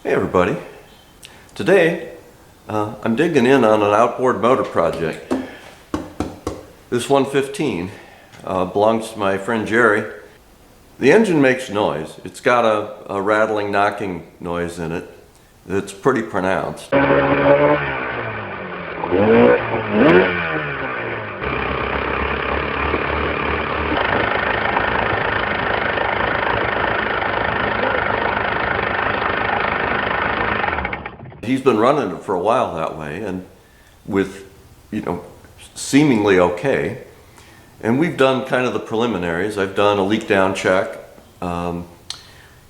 Hey everybody. Today I'm digging in on an outboard motor project. This 115 belongs to my friend Jerry. The engine makes noise. It's got a rattling, knocking noise in it that's pretty pronounced. He's been running it for a while that way, and with, seemingly okay. And we've done kind of the preliminaries. I've done a leak down check.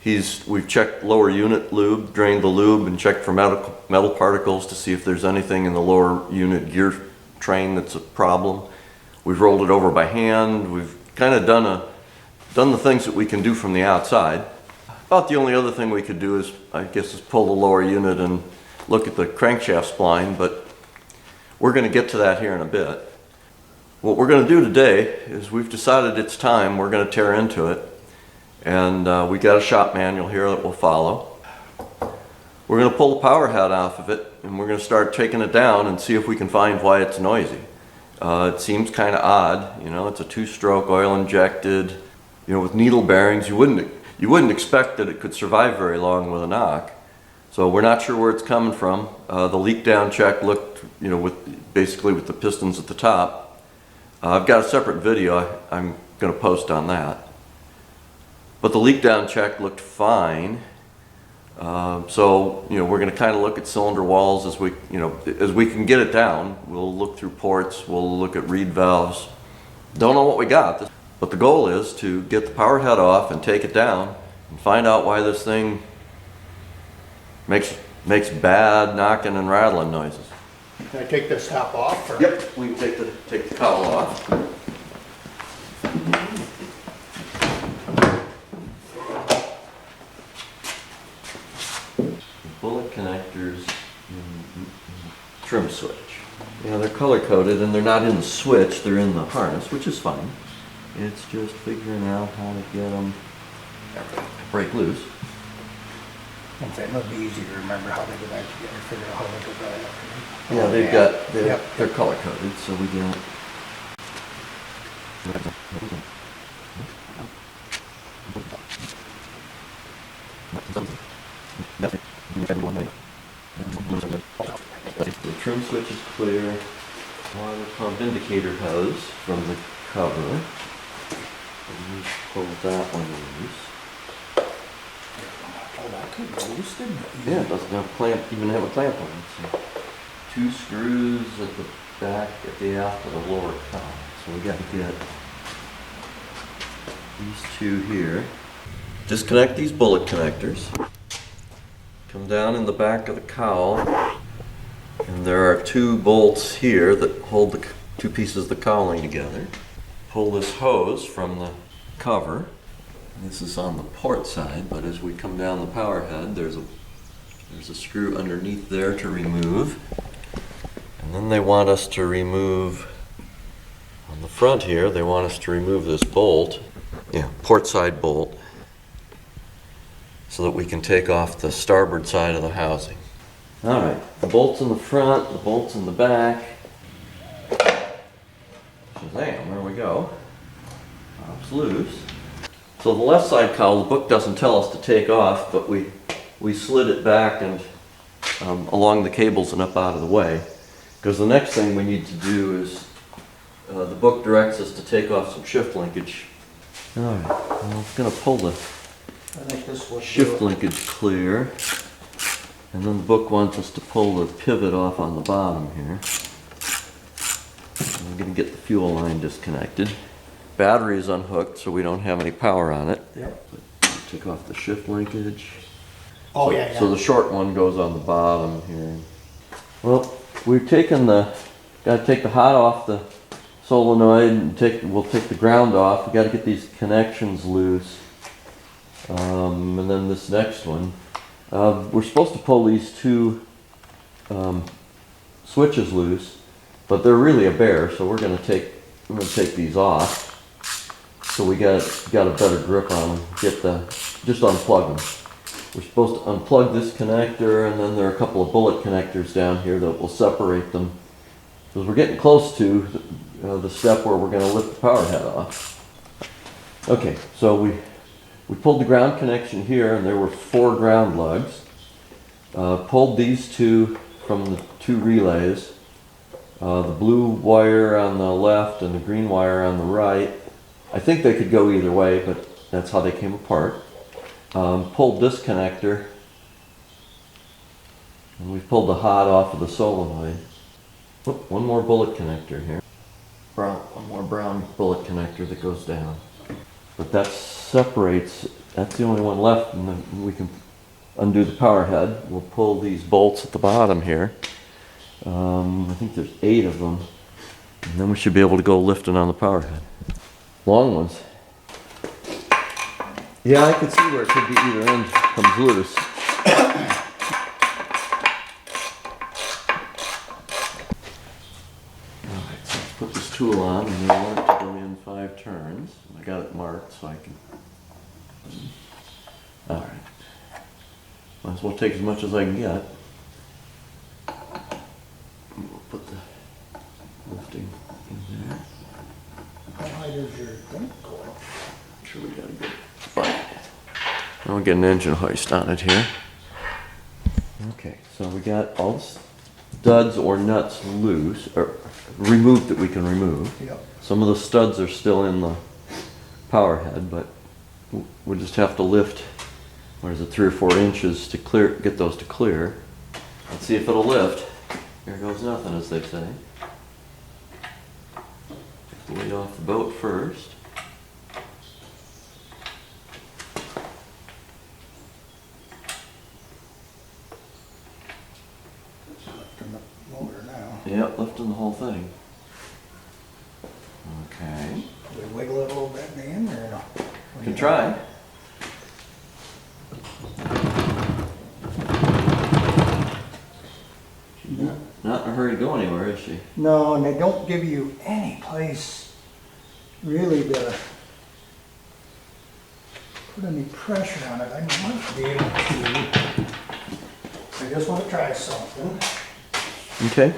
We've checked lower unit lube, drained the lube, and checked for metal particles to see if there's anything in the lower unit gear train that's a problem. We've rolled it over by hand. We've kind of done the things that we can do from the outside. About the only other thing we could do is pull the lower unit and look at the crankshaft spline, but we're going to get to that here in a bit. What we're going to do today is we've decided it's time. We're going to tear into it, and we got a shop manual here that will follow. We're going to pull the power head off of it, and we're going to start taking it down and see if we can find why it's noisy. It seems kind of odd, it's a two-stroke oil injected, with needle bearings. You wouldn't expect that it could survive very long with a knock. So we're not sure where it's coming from. The leak down check looked, with the pistons at the top. I've got a separate video I'm going to post on that. But the leak down check looked fine. So we're going to kind of look at cylinder walls as we can get it down. We'll look through ports. We'll look at reed valves. Don't know what we got, but the goal is to get the power head off and take it down and find out why this thing makes bad knocking and rattling noises. Can I take this top off? Or? Yep, we can take the cowl off. Bullet connectors and trim switch. Yeah, they're color coded and they're not in the switch, they're in the harness, which is fine. It's just figuring out how to get them break loose. And it might be easy to remember how they go back together, figure out how they go back. Yeah, they're color coded, so we get. The trim switch is clear. Water pump indicator hose from the cover. And pull that one loose. Oh, that could be loose, didn't it? Yeah, it doesn't have a clamp, even have a clamp on it. So 2 screws at the back, at the aft of the lower cowl. So we got to get these 2 here. Disconnect these bullet connectors. Come down in the back of the cowl, and there are 2 bolts here that hold the 2 pieces of the cowling together. Pull this hose from the cover. This is on the port side, but as we come down the power head, there's a screw underneath there to remove. And then they want us to remove, on the front here, they want us to remove this bolt, port side bolt, so that we can take off the starboard side of the housing. All right, the bolts in the front, the bolts in the back. Shazam, there we go. Pops loose. So the left side cowl, the book doesn't tell us to take off, but we slid it back and along the cables and up out of the way. Because the next thing we need to do is, the book directs us to take off some shift linkage. Alright, well, I'm going to pull the shift linkage clear. And then the book wants us to pull the pivot off on the bottom here. I'm going to get the fuel line disconnected. Battery is unhooked, so we don't have any power on it. Yep. Take off the shift linkage. Oh, So the short one goes on the bottom here. Well, got to take the hot off the solenoid and we'll take the ground off. We got to get these connections loose. And then this next one. We're supposed to pull these 2 switches loose, but they're really a bear, so we're going to take these off. So we got a better grip on them. Just unplug them. we're supposed to unplug this connector, and then there are a couple of bullet connectors down here that will separate them. Because we're getting close to the step where we're going to lift the power head off. Okay, so we pulled the ground connection here, and there were 4 ground lugs. Pulled these 2 from the 2 relays. The blue wire on the left and the green wire on the right. I think they could go either way, but that's how they came apart. Pulled this connector, and we pulled the hot off of the solenoid. Whoop, one more bullet connector here. One more brown bullet connector that goes down. But that separates, that's the only one left, and then we can undo the power head. We'll pull these bolts at the bottom here. I think there's 8 of them. And then we should be able to go lifting on the power head. Long ones. Yeah, I could see where it could be either end comes loose. Alright, so let's put this tool on, and we want it to go in 5 turns. I got it marked so I can... Alright. Might as well take as much as I can get. We'll put the lifting in there. How high does your thing go up? I'm sure we got a good fight. Now we'll get an engine hoist on it here. Okay, so we got all the studs or nuts loose, or removed that we can remove. Yep. Some of the studs are still in the power head, but we'll just have to lift, what is it, 3 or 4 inches to clear, get those to clear. Let's see if it'll lift. Here goes nothing, as they say. Take the weight off the boat first. Lifting the motor now. Yep, lifting the whole thing. Okay. Do we wiggle it a little bit in the end, or no? Can try. Not in a hurry to go anywhere, is she? No, and they don't give you any place really to put any pressure on it. I might be able to. I just want to try something. Okay.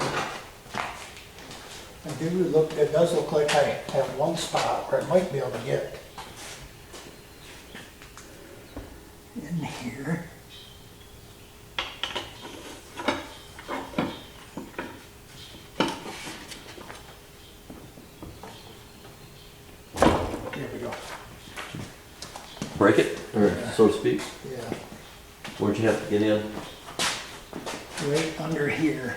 It does look like I have one spot where I might be able to get in here. There we go. Break it, or Yeah. so to speak. Yeah, Where'd you have to get in? right under here.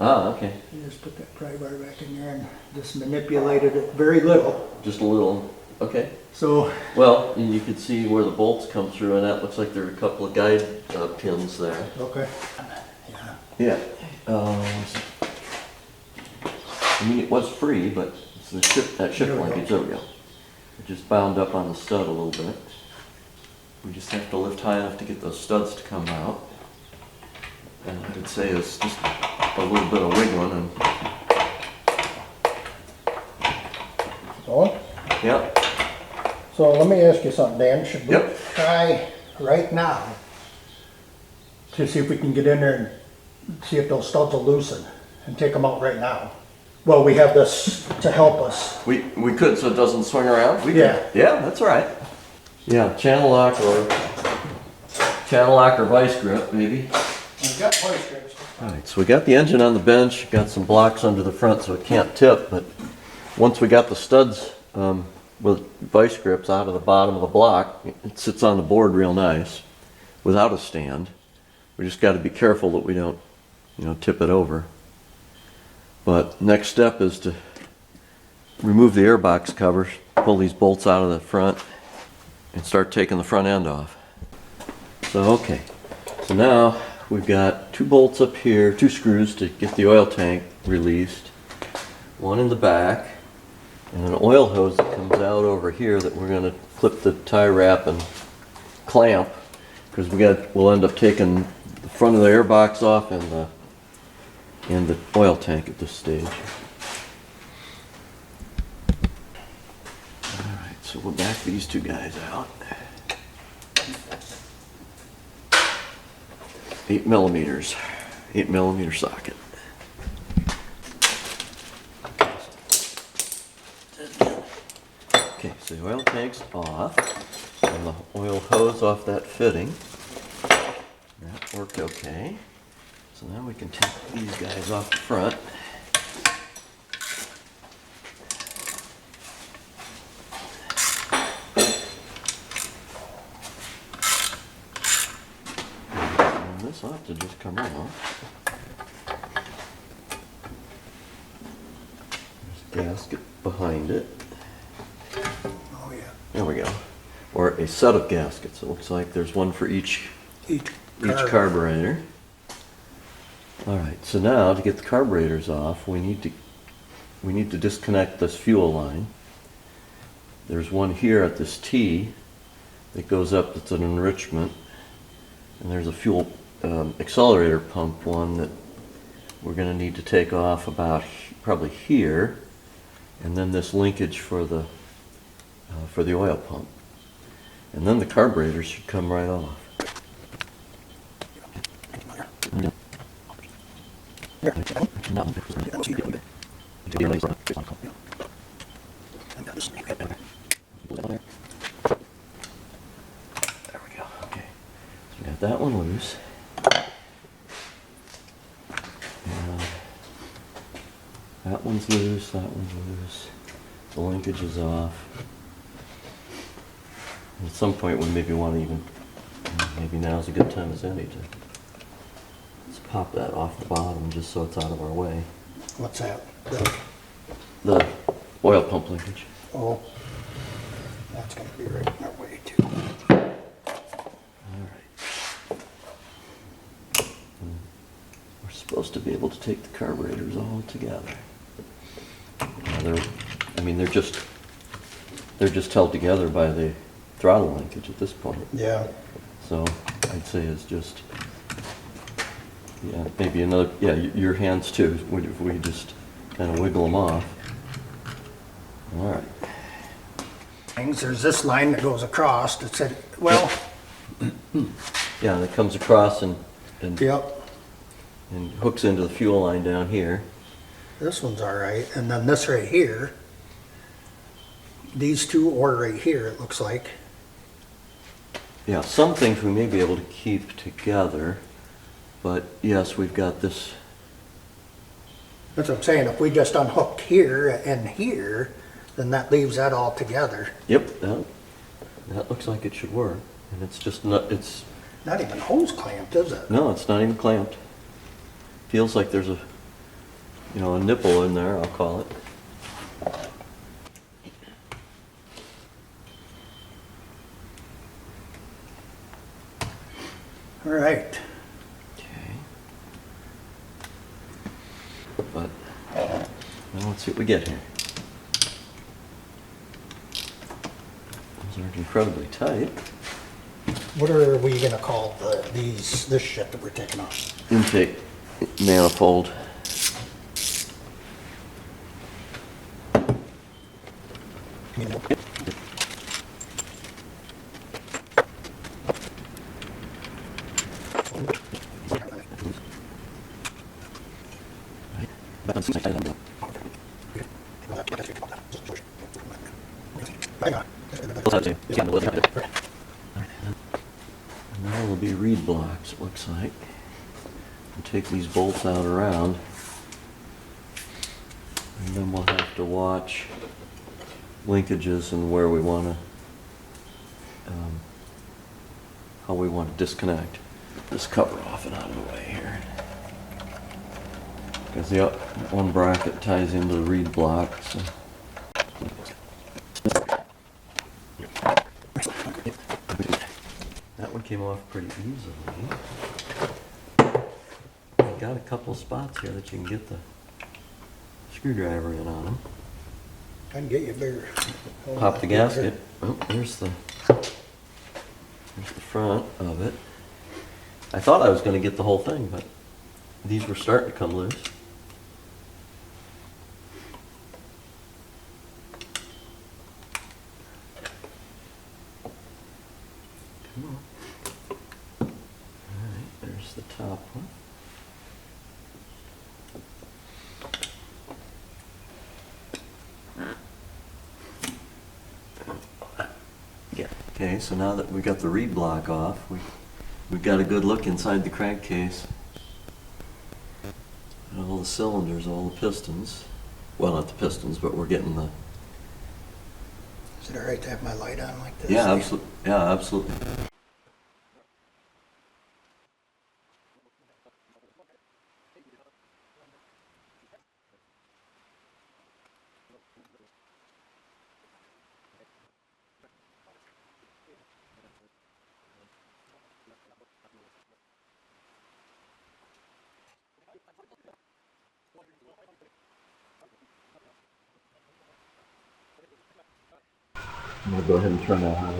Ah, okay. I just put that pry bar back in there and just manipulated it very little. Just a little. Okay. So, Well, and you can see where the bolts come through, and that looks like there are a couple of guide pins there. okay. Yeah. Yeah. I mean, it was free, but it's the that ship There we go. linkage. There we go. It just bound up on the stud a little bit. We just have to lift high enough to get those studs to come out. And I would say it's just a little bit of wiggling and Going? yep. So let me ask you something, Dan. Should we Yep. try right now to see if we can get in there and see if those studs will loosen and take them out right now? Well, we have this to help us. We could, so it doesn't swing around? We Yeah. could. Yeah, that's all right. Yeah, channel lock or vice grip maybe. We've got vice grips. Alright, so we got the engine on the bench, got some blocks under the front so it can't tip, but once we got the studs with vice grips out of the bottom of the block, it sits on the board real nice without a stand. We just got to be careful that we don't, tip it over. But next step is to remove the airbox covers, pull these bolts out of the front, and start taking the front end off. So okay, so now we've got 2 bolts up here, 2 screws to get the oil tank released, one in the back, and an oil hose that comes out over here that we're going to clip the tie wrap and clamp, because we'll end up taking the front of the airbox off and the oil tank at this stage. Alright, so we'll back these 2 guys out. 8 millimeters, 8mm socket. Okay, so the oil tank's off, and the oil hose off that fitting. That worked okay. So now we can take these guys off the front. And this ought to just come off. There's a gasket behind it. Oh, yeah. There we go. Or a set of gaskets. It looks like there's one for each carburetor. All right, so now to get the carburetors off, we need to disconnect this fuel line. There's one here at this T that goes up. That's an enrichment, and there's a fuel accelerator pump one that we're going to need to take off about probably here, and then this linkage for the oil pump, and then the carburetors should come right off. There we go. Okay. So we got that one loose. And that one's loose, that one's loose. The linkage is off. And at some point we maybe want to even, maybe now's a good time as any to pop that off the bottom just so it's out of our way. What's that? The oil pump linkage. Oh, that's gonna be right in our way too. Alright. We're supposed to be able to take the carburetors all together. Now they're just held together by the throttle linkage at this point. Yeah. So I'd say it's just, yeah, maybe another, yeah, your hands too, if we just kind of wiggle them off. All right. There's this line that goes across that said, well, Yeah, and it comes across and yep, and hooks into the fuel line down here. this one's all right. And then this right here, these two or right here, it looks like. Yeah, some things we may be able to keep together, but yes, we've got this. That's what I'm saying. If we just unhooked here and here, then that leaves that all together. Yep, that looks like it should work. And it's just not, it's, Not even hose clamped, is it? no, it's not even clamped. Feels like there's a nipple in there, I'll call it. All right. Okay. But, now let's see what we get here. Those aren't incredibly tight. What are we gonna call this shit that we're taking off? Intake manifold. Hang on. Now there'll be reed blocks, it looks like. We'll take these bolts out around, and then we'll have to watch linkages and where we want to, how we want to disconnect this cover off and out of the way here. Because the one bracket ties into the reed block. So. That one came off pretty easily. I got a couple spots here that you can get the screwdriver in on them. I can get you a bigger. Pop the gasket. Oh, there's the front of it. I thought I was going to get the whole thing, but these were starting to come loose. Come on. All right, there's the top one. Yeah. Okay, so now that we got the reed block off, we got a good look inside the crankcase. And all the cylinders, all the pistons. Well, not the pistons, but we're getting the... Is it all right to have my light on like this? Yeah, absolutely. Yeah, absolutely. I'm gonna go ahead and turn that on.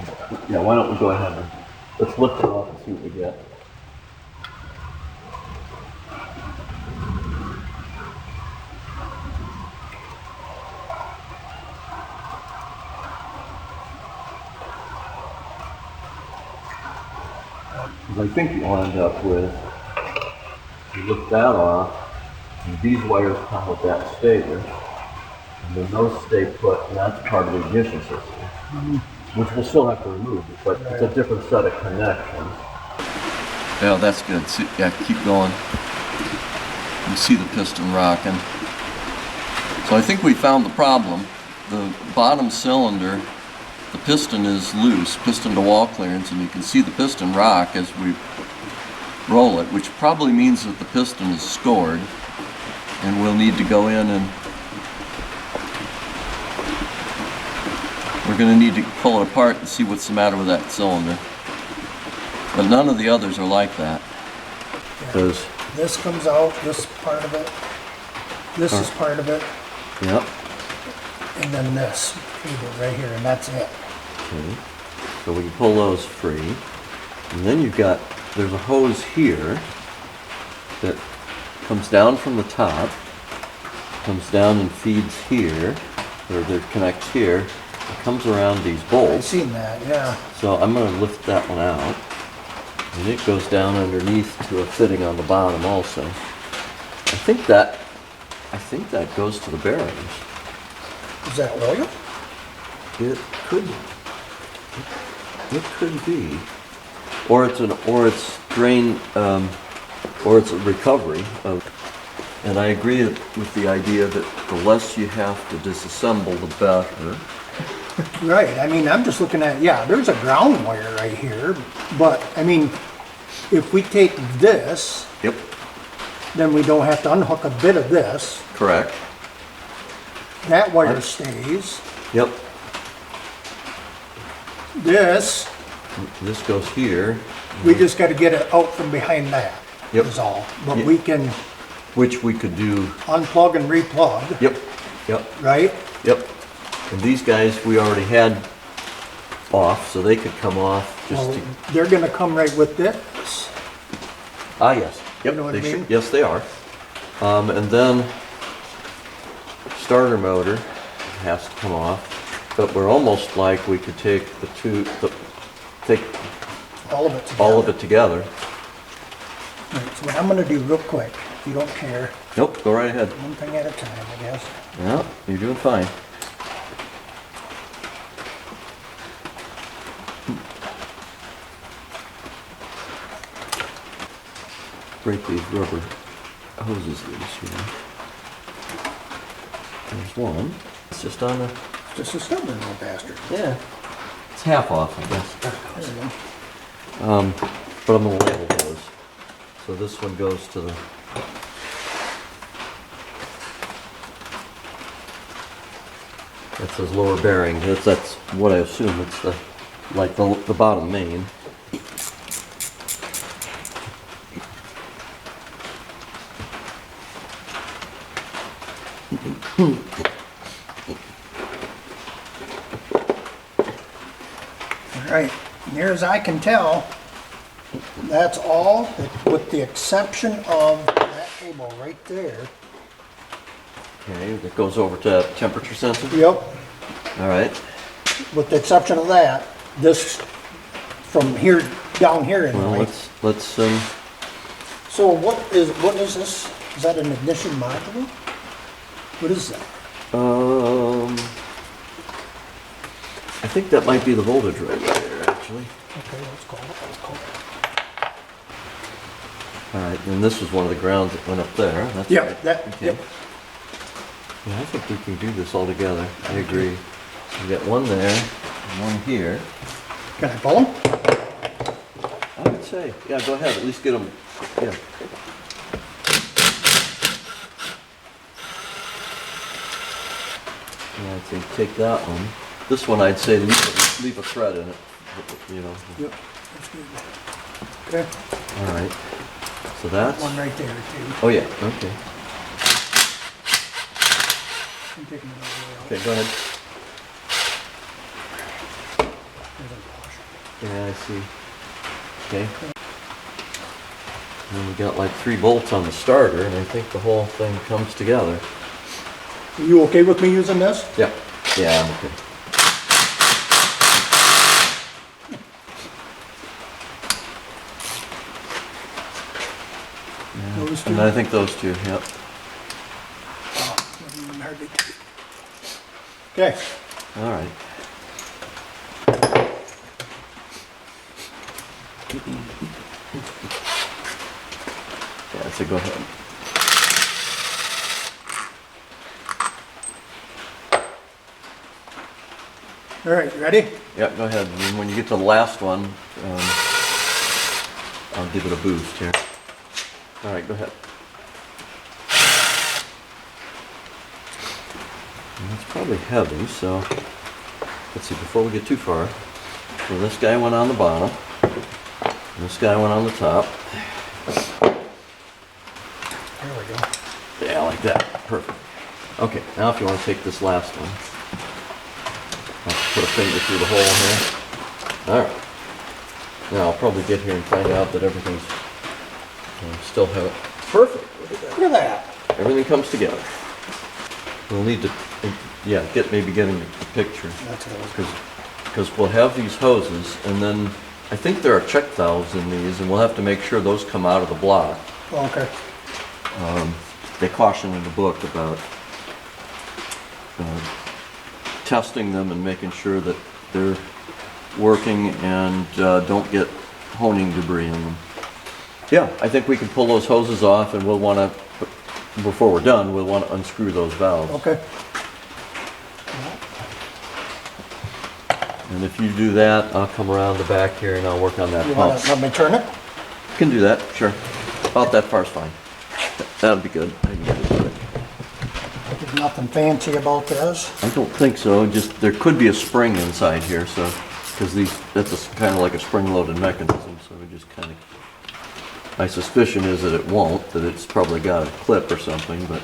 Yeah, why don't we go ahead and let's lift it off and see what we get. Because I think you'll end up with, you lift that off, and these wires come with that stator, and then those stay put, and that's part of the ignition system. Which we'll still have to remove, but it's a different set of connections. Yeah, that's good. See, yeah, keep going. You see the piston rocking. So I think we found the problem. The bottom cylinder, the piston is loose, piston to wall clearance, and you can see the piston rock as we roll it, which probably means that the piston is scored, and we'll need to go in and we're going to need to pull it apart and see what's the matter with that cylinder. But none of the others are like that. Yeah. This comes out, this part of it, this is part of it, Yep. and then this cable right here, and that's it. Okay. So we can pull those free. And then you've got, there's a hose here that comes down from the top, comes down and feeds here, or that connects here. It comes around these I've bolts. seen that, yeah. So I'm going to lift that one out. And it goes down underneath to a fitting on the bottom also. I think that goes to the bearings. Is that oil? It could be. Or it's a recovery of, and I agree with the idea that the less you have to disassemble, the better. Right, I mean, I'm just looking at, yeah, there's a ground wire right here, but, I mean, if we take this, Yep, then we don't have to unhook a bit of this. correct. That wire stays. Yep, This, this goes here, we just gotta get it out from behind that, Yep. is all. But Yep. we can which we could do. unplug and replug, Yep, yep, right? yep. And these guys we already had off, so they could come off just Well, to. they're gonna come right with this. Ah, yes. Yep, You know what they I mean? Yes, they are. And then starter motor has to come off, but we're almost like we could take take All of it together. all of it together. Right, so what I'm gonna do real quick, if you don't care, Nope, go right ahead. one thing at a time, I guess. Yeah, you're doing fine. Break these rubber hoses loose here. There's one. It's just on the, Just a stubborn little bastard. yeah, it's half off, I guess. There you go. But I'm gonna label those. So this one goes to the, that says lower bearing. That's what I assume. It's the bottom main. All right, near as I can tell, that's all, with the exception of that cable right there. Okay, that goes over to temperature sensor. Yep, All right. with the exception of that, this from here, down here Well, anyway. let's So So what is this? Is that an ignition module? What is that? I think that might be the voltage right there, actually. Okay, let's call it. All right, and this was one of the grounds that went up there. That's Yeah, right. that, Okay. yep. Yeah, I think we can do this all together. I agree. We got one there and one here. Can I pull them? I would say, yeah, go ahead. At least get them. Yeah. Yeah, I'd say take that one. This one, I'd say leave a thread in it. You know. Yep. That's good. Okay. All right. So that's. One right there too. Oh yeah. Okay. I'm taking it all the way out. Okay. Go ahead. There's a washer. Yeah, I see. Okay. And then we got like 3 bolts on the starter, and I think the whole thing comes together. Are you okay with me using this? Yeah. Yeah, I'm okay. Those two? And I think those two, yep. Oh, doesn't even hardly take. Okay. All right. Yeah, so go ahead. All right, you ready? Yeah, go ahead. And when you get to the last one, I'll give it a boost here. All right, go ahead. And it's probably heavy, so let's see, before we get too far. So this guy went on the bottom, and this guy went on the top. There we go. Yeah, like that. Perfect. Okay, now if you want to take this last one, I'll put a finger through the hole here. All right. Now I'll probably get here and find out that everything's still have it. Perfect. Look at that. Everything comes together. We'll need to, yeah, maybe getting a picture. That's what I was Because we'll have these hoses, and then I think there are check valves in these, and we'll have to make sure those come out of the block. Oh, okay. They caution in the book about testing them and making sure that they're working and don't get honing debris in them. Yeah, I think we can pull those hoses off, and we'll want to, before we're done, we'll want to unscrew those valves. Okay. And if you do that, I'll come around the back here and I'll work on that You pump. want to let me turn it? Can do that, sure. About that far's fine. That'll be good. I can get it. There's nothing fancy about this. I don't think so. Just there could be a spring inside here, so because that's kind of like a spring-loaded mechanism, so we just kind of. My suspicion is that it won't. That it's probably got a clip or something, but.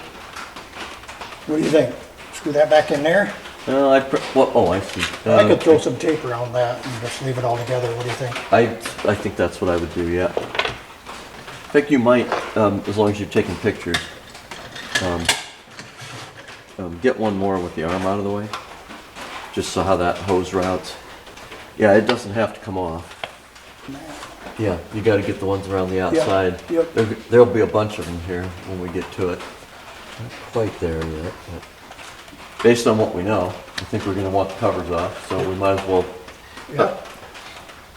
What do you think? Screw that back in there? Well, oh, I see. I could throw some tape around that and just leave it all together. What do you think? I think that's what I would do. Yeah. I think you might, as long as you're taking pictures. Get one more with the arm out of the way, just so how that hose routes. Yeah, it doesn't have to come off. Yeah, you got to get the ones around the outside. Yep. There'll be a bunch of them here when we get to it. Not quite there yet, but based on what we know, I think we're going to want the covers off, so we might as well. Yeah.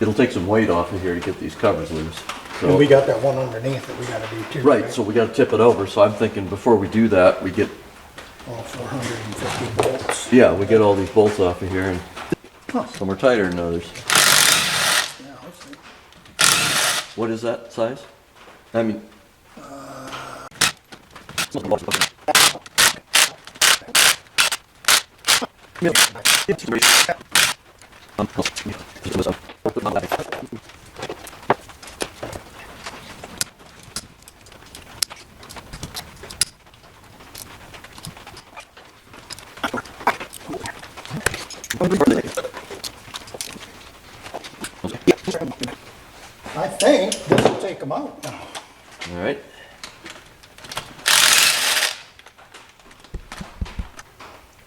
It'll take some weight off of here to get these covers loose. And we got that one underneath that we got to do too. Right, so we got to tip it over. So I'm thinking before we do that, we get. All 450 bolts. Yeah, we get all these bolts off of here, and some are tighter than others. Yeah, I'll see. What is that size? I mean. I think this will take them out now. All right.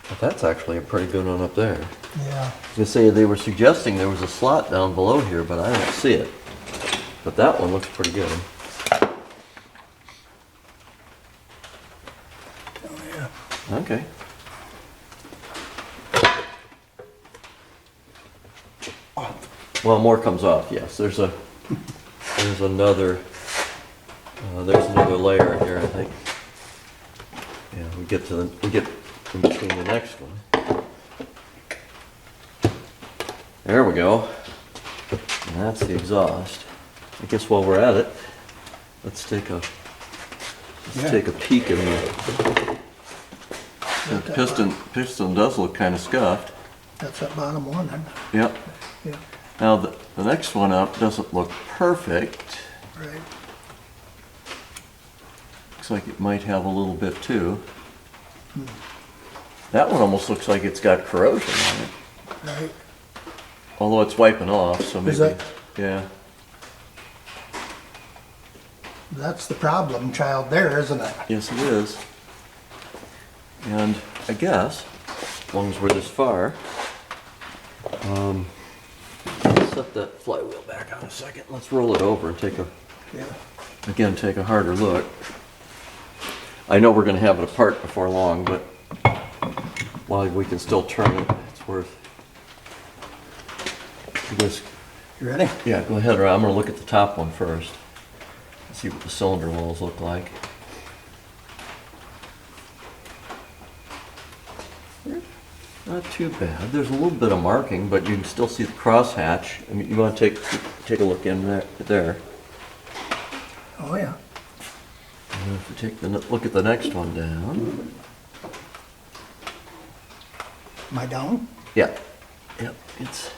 But that's actually a pretty good one up there. Yeah. I was gonna say they were suggesting there was a slot down below here, but I don't see it. But that one looks pretty good. Okay. Well, more comes off, yes. There's another layer here, I think. Yeah, we get in between the next one. There we go. And that's the exhaust. I guess while we're at it, let's take a peek in the piston does look kind of scuffed. That's that bottom one, then. Yep. Yeah, Now the next one up doesn't look perfect. right. Looks like it might have a little bit too. That one almost looks like it's got corrosion on it. Right. Although it's wiping off, so maybe. Is that- Yeah. That's the problem child there, isn't it? Yes, it is. And I guess, as long as we're this far, let's set that flywheel back on a second. Let's roll it over and take a harder look. I know we're going to have it apart before long, but while we can still turn it, it's worth. You ready? Yeah, go ahead. I'm going to look at the top one first. See what the cylinder walls look like. Not too bad. There's a little bit of marking, but you can still see the crosshatch. I mean, you want to take a look in there. Oh, yeah. And if we take the look at the next one down. Am I down? Yeah. Yep. It's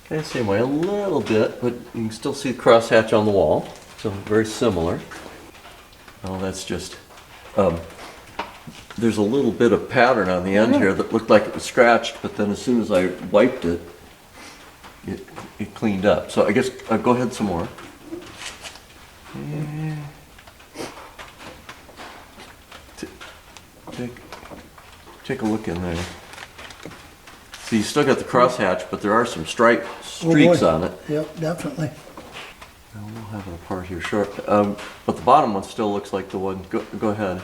kind of same way a little bit, but you can still see the crosshatch on the wall. So very similar. Oh, that's just. There's a little bit of pattern on the end here that looked like it was scratched, but then as soon as I wiped it, it cleaned up. So I guess go ahead some more. Take a look in there. See, you still got the crosshatch, but there are some streaks on it. Yep, definitely. We'll have it apart here short. But the bottom one still looks like the one. Go ahead.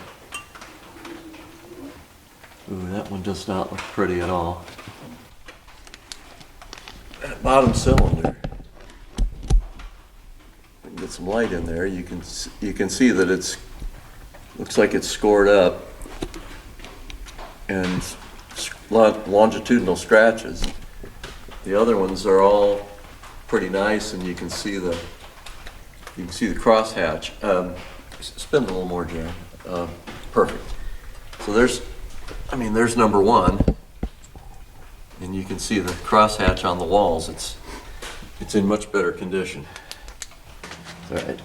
Ooh, that one does not look pretty at all. That bottom cylinder. If I can get some light in there, you can see that looks like it's scored up and longitudinal scratches. The other ones are all pretty nice, and you can see the crosshatch. Spin it a little more, Jerry. Perfect. So there's number one, and you can see the crosshatch on the walls. It's in much better condition. All right.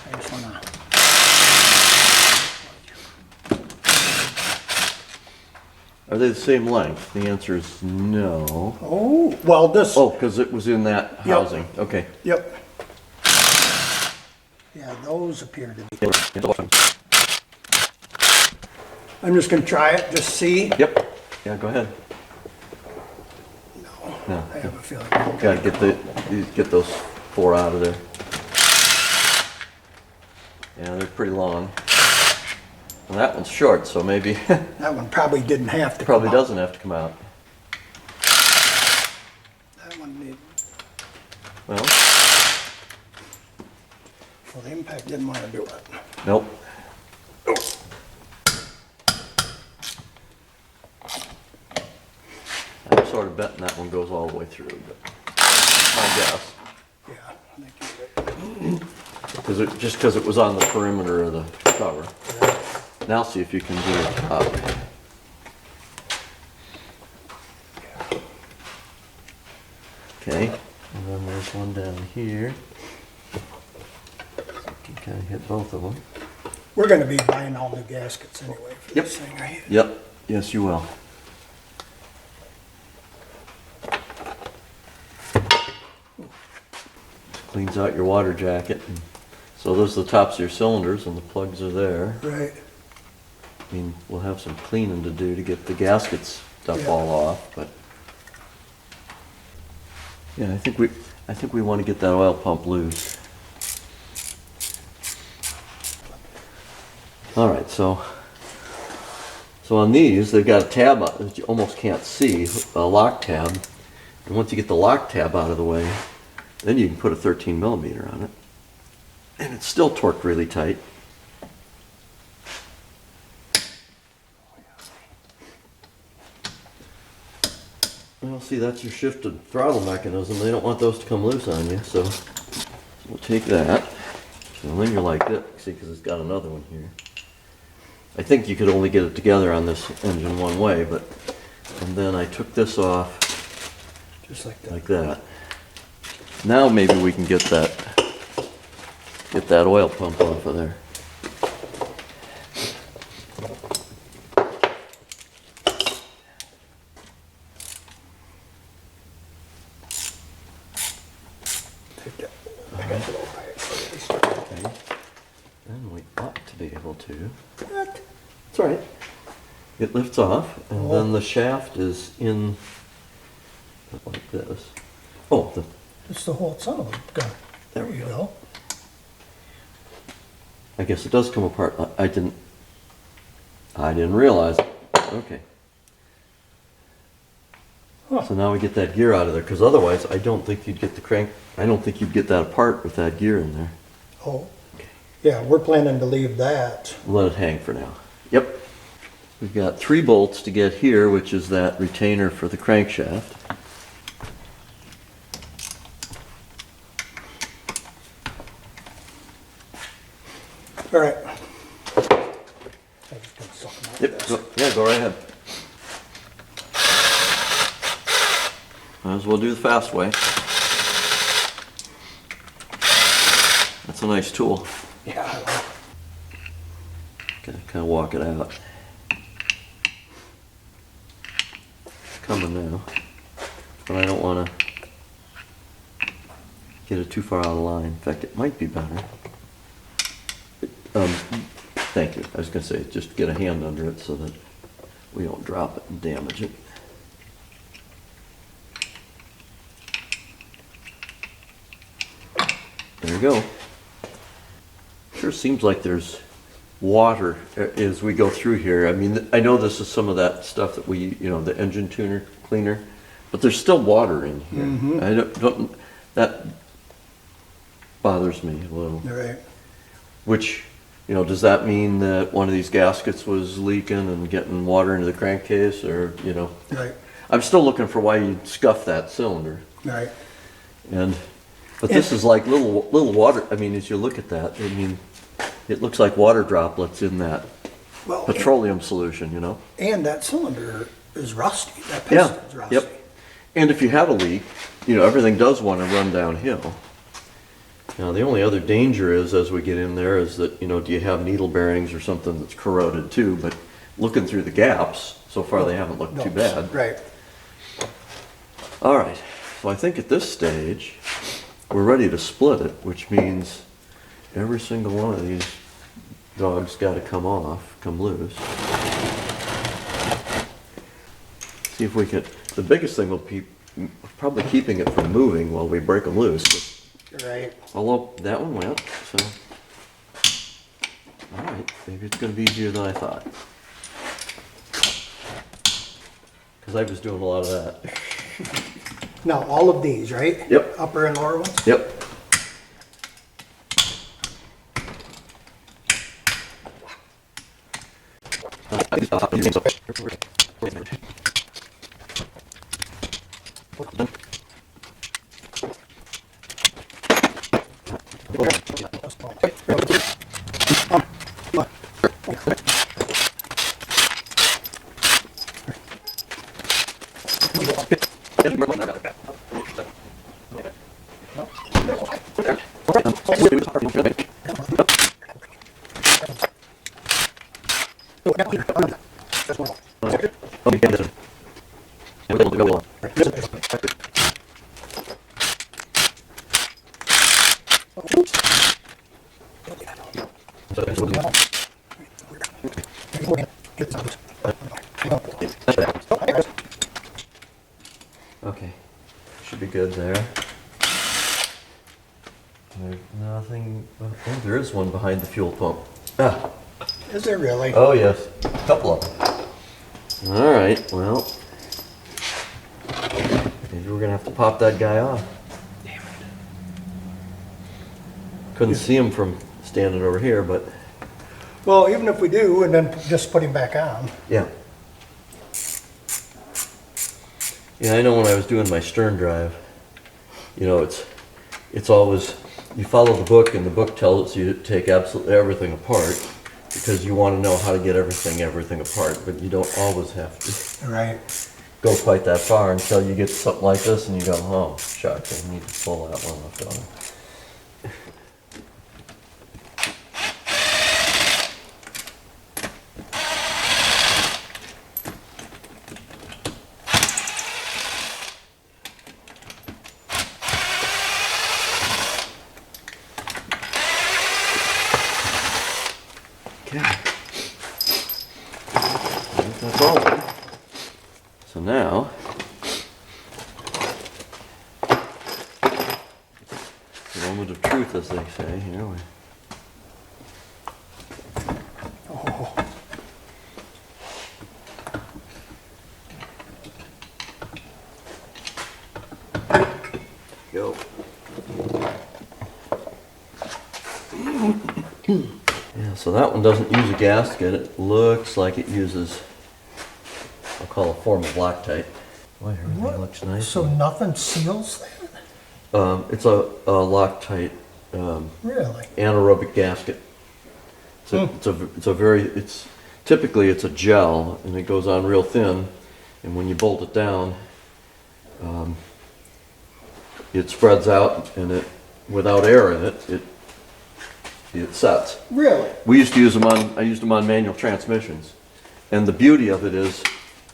I just wanna. Are they the same length? The answer is no. Oh, well, this. Oh, because it was in that Yep. housing. Okay. Yep. Yeah, those appear to be. I'm just gonna try it, just see. Yep. Yeah, go ahead. No, I have a feeling. I'm Gotta get those four out of there. Yeah, they're pretty long. Well, that one's short, so maybe That one probably didn't have to. probably come out. doesn't have to come out. That one did. Well, Well, the impact didn't want to do it. nope. I'm sort of betting that one goes all the way through, but my guess. Yeah, I think you're right. Because it was on the perimeter of the cover. Now see if you can do it up. Okay, and then there's one down here. So you can kind of hit both of them. We're gonna be buying all new gaskets anyway for Yep. this thing, right? Yep, yes you will. Cleans out your water jacket. So those are the tops of your cylinders and the plugs are there. Right. I mean, we'll have some cleaning to do to get the gaskets stuff Yeah. all off, but yeah, I think we want to get that oil pump loose. All right, so on these, they've got a tab that you almost can't see, a lock tab. And once you get the lock tab out of the way, then you can put a 13 millimeter on it. And it's still torqued really tight. Well, see, that's your shift and throttle mechanism. They don't want those to come loose on you, so we'll take that. And then you're like this, see, because it's got another one here. I think you could only get it together on this engine one way, but, and then I took this off Just like that. like that. Now maybe we can get that oil pump off of there. Okay. Then we ought to be able to. What? It's all right. It lifts off, and then the shaft is in like this. Oh, It's the whole son of a gun. There we you go. I guess it does come apart. I didn't realize it. Okay. Huh. So now we get that gear out of there, because otherwise I don't think you'd get that apart with that gear in there. Oh, yeah, we're planning to leave that. Let it hang for now. Yep. We've got 3 bolts to get here, which is that retainer for the crankshaft. All right. I'm just gonna suck them out Yep. this. Go right ahead. Might as well do the fast way. That's a nice tool. Yeah, I like it. Gotta kind of walk it out. It's coming now, but I don't want to get it too far out of line. In fact, it might be better. Thank you. I was going to say, just get a hand under it so that we don't drop it and damage it. There you go. Sure seems like there's water as we go through here. I mean, I know this is some of that stuff that we, the engine tuner cleaner, but there's still water in here. Mhm. I don't, that bothers me a little. All right. Which, does that mean that one of these gaskets was leaking and getting water into the crankcase, or, Right. I'm still looking for why you'd scuff that cylinder. Right. But this is like little water. I mean, as you look at that, I mean, it looks like water droplets in that Well, petroleum solution, and that cylinder is rusty. That Yeah. piston's rusty. Yep. And if you have a leak, everything does want to run downhill. Now, the only other danger is, as we get in there, is that, do you have needle bearings or something that's corroded too? But looking through the gaps, so far they haven't looked too bad. Right. All right, so I think at this stage, we're ready to split it, which means every single one of these dogs got to come loose. See if we can, the biggest thing will be probably keeping it from moving while we break them loose. Right. Although that one went, so. All right, maybe it's going to be easier than I thought. Because I was doing a lot of that. Now, all of these, right? Yep. Upper and lower ones? Yep. Okay, should be good there. There's nothing, oh, there is one behind the fuel pump. Ah, Is there really? Oh, yes, a couple of them. All right, well, maybe we're gonna have to pop that guy off. Damn it. Couldn't see him from standing over here, but Well, even if we do, and then just put him back on. yeah. Yeah, I know when I was doing my stern drive, you know, it's always, you follow the book and the book tells you to take absolutely everything apart because you want to know how to get everything apart, but you don't always have to Right. go quite that far until you get something like this and you go, oh, shucks, I need to pull that one off. Don't I? Okay. I think that's all of it. So now, the moment of truth, as they say, here we. Oh, Go. Yeah, so that one doesn't use a gasket. It looks like it uses, I'll call it a form of Loctite. Boy, everything What? looks nice. so nothing seals that? It's a Loctite Really? anaerobic gasket. It's typically it's a gel and it goes on real thin, and when you bolt it down, it spreads out, and it, without air in it, it sets. Really? We used to use them on, I used them on manual transmissions. And the beauty of it is,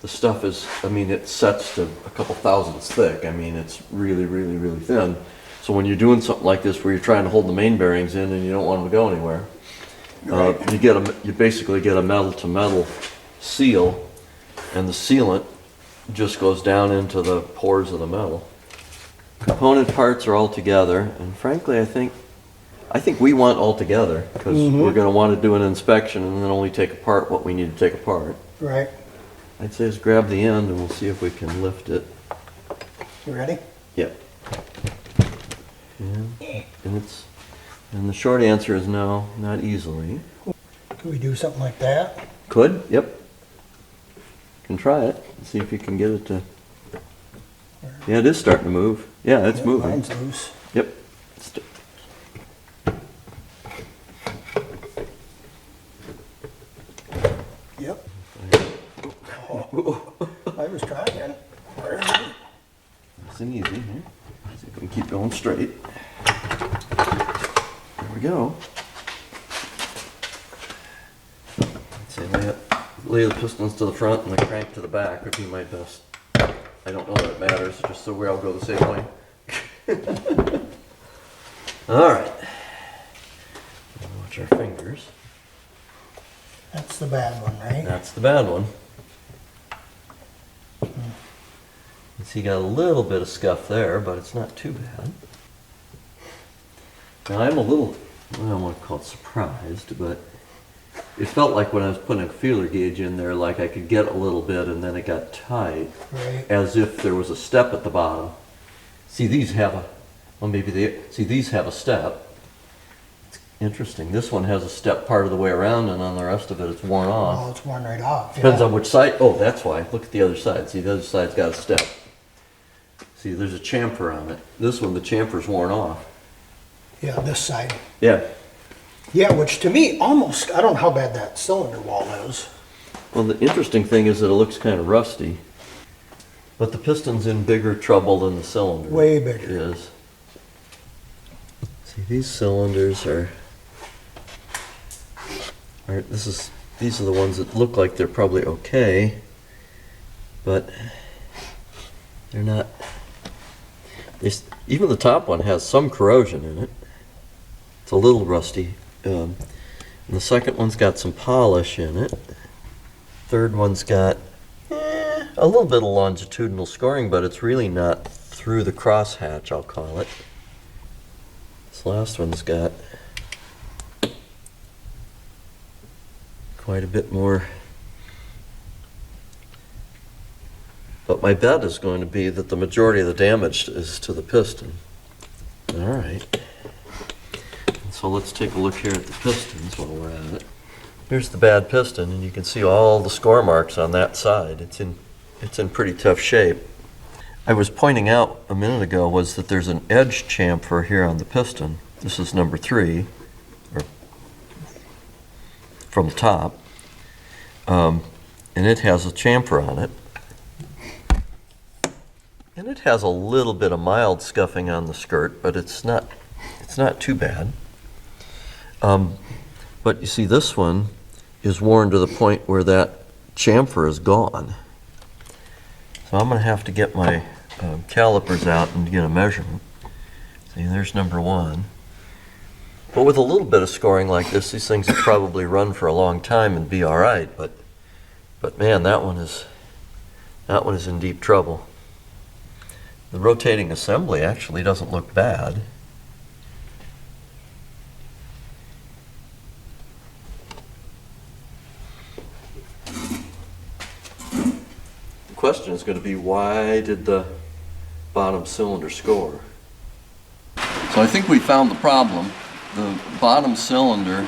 the stuff is, I mean, it sets to a couple thousandths thick. I mean, it's really, really, really thin. So when you're doing something like this where you're trying to hold the main bearings in and you don't want them to go anywhere, you basically get a metal to metal seal, and the sealant just goes down into the pores of the metal. Component parts are all together, and frankly, I think we want all together because we're going to want to do an inspection and then only take apart what we need to take apart. Right. I'd say just grab the end and we'll see if we can lift it. You ready? Yep. And the short answer is no, not easily. Can we do something like that? Could, yep. Can try it and see if you can get it to. Yeah, it is starting to move. Yeah, it's Yep, moving. Mine's loose. Yep. Yep. Oh, I was trying. Nice and easy here. See if we can keep going straight. There we go. I'd say lay the pistons to the front and the crank to the back would be my best. I don't know that it matters, just so we all go the same way. All right. Watch our fingers. That's the bad one, right? That's the bad one. You see, you got a little bit of scuff there, but it's not too bad. Now I'm a little, I don't want to call it surprised, but it felt like when I was putting a feeler gauge in there, like I could get a little bit and then it got tight, Right. as if there was a step at the bottom. See, these have a, well, these have a step. It's interesting. This one has a step part of the way around, and on the rest of it, it's worn off. Oh, it's worn right off. Depends yeah. on which side. Oh, that's why. Look at the other side. See, the other side's got a step. See, there's a chamfer on it. This one, the chamfer's worn off. Yeah, this side. Yeah. Yeah, which to me, almost, I don't know how bad that cylinder wall is. Well, the interesting thing is that it looks kind of rusty, but the piston's in bigger trouble than the cylinder. Way bigger. Is. See, these cylinders are these are the ones that look like they're probably okay, but they're not. Even the top one has some corrosion in it. It's a little rusty. And the second one's got some polish in it. Third one's got a little bit of longitudinal scoring, but it's really not through the crosshatch, I'll call it. This last one's got quite a bit more. But my bet is going to be that the majority of the damage is to the piston. All right. So let's take a look here at the pistons while we're at it. Here's the bad piston, and you can see all the score marks on that side. It's in pretty tough shape. I was pointing out a minute ago was that there's an edge chamfer here on the piston. This is number 3, or from the top, and it has a chamfer on it. And it has a little bit of mild scuffing on the skirt, but it's not too bad. But you see, this one is worn to the point where that chamfer is gone. So I'm going to have to get my calipers out and get a measurement. See, there's number 1. But with a little bit of scoring like this, these things will probably run for a long time and be all right. But man, that one is in deep trouble. The rotating assembly actually doesn't look bad. The question is going to be, why did the bottom cylinder score? So I think we found the problem. The bottom cylinder,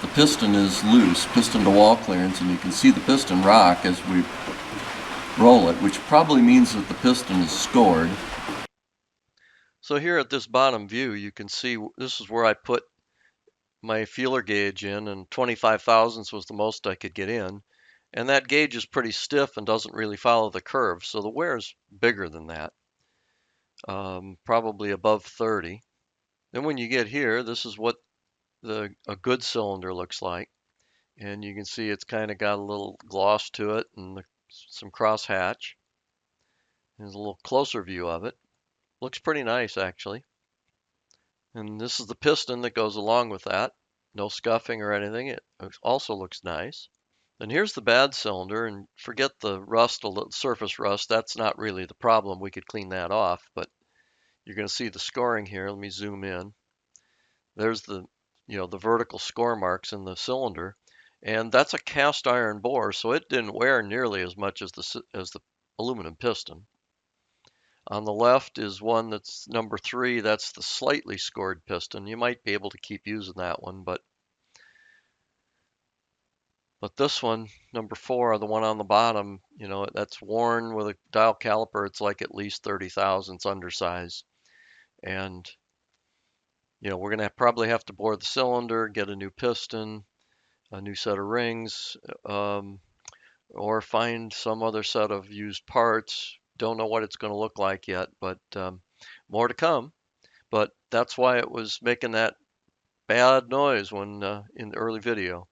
the piston is loose, piston to wall clearance, and you can see the piston rock as we roll it, which probably means that the piston is scored. So here at this bottom view, you can see this is where I put my feeler gauge in, and 25 thousandths was the most I could get in. And that gauge is pretty stiff and doesn't really follow the curve, so the wear is bigger than that, probably above 30. Then when you get here, this is what a good cylinder looks like. And you can see it's kind of got a little gloss to it and some cross hatch. There's a little closer view of it. Looks pretty nice, actually. And this is the piston that goes along with that. No scuffing or anything. It also looks nice. And here's the bad cylinder, and forget the rust, a little surface rust. That's not really the problem. We could clean that off, but you're going to see the scoring here. Let me zoom in. There's the vertical score marks in the cylinder, and that's a cast iron bore, so it didn't wear nearly as much as the aluminum piston. On the left is one that's number 3. That's the slightly scored piston. You might be able to keep using that one, but this one, number 4, the one on the bottom, that's worn with a dial caliper. It's like at least 30 thousandths undersized, and we're going to probably have to bore the cylinder, get a new piston, a new set of rings, or find some other set of used parts. Don't know what it's going to look like yet, but more to come. But that's why it was making that bad noise when in the early video.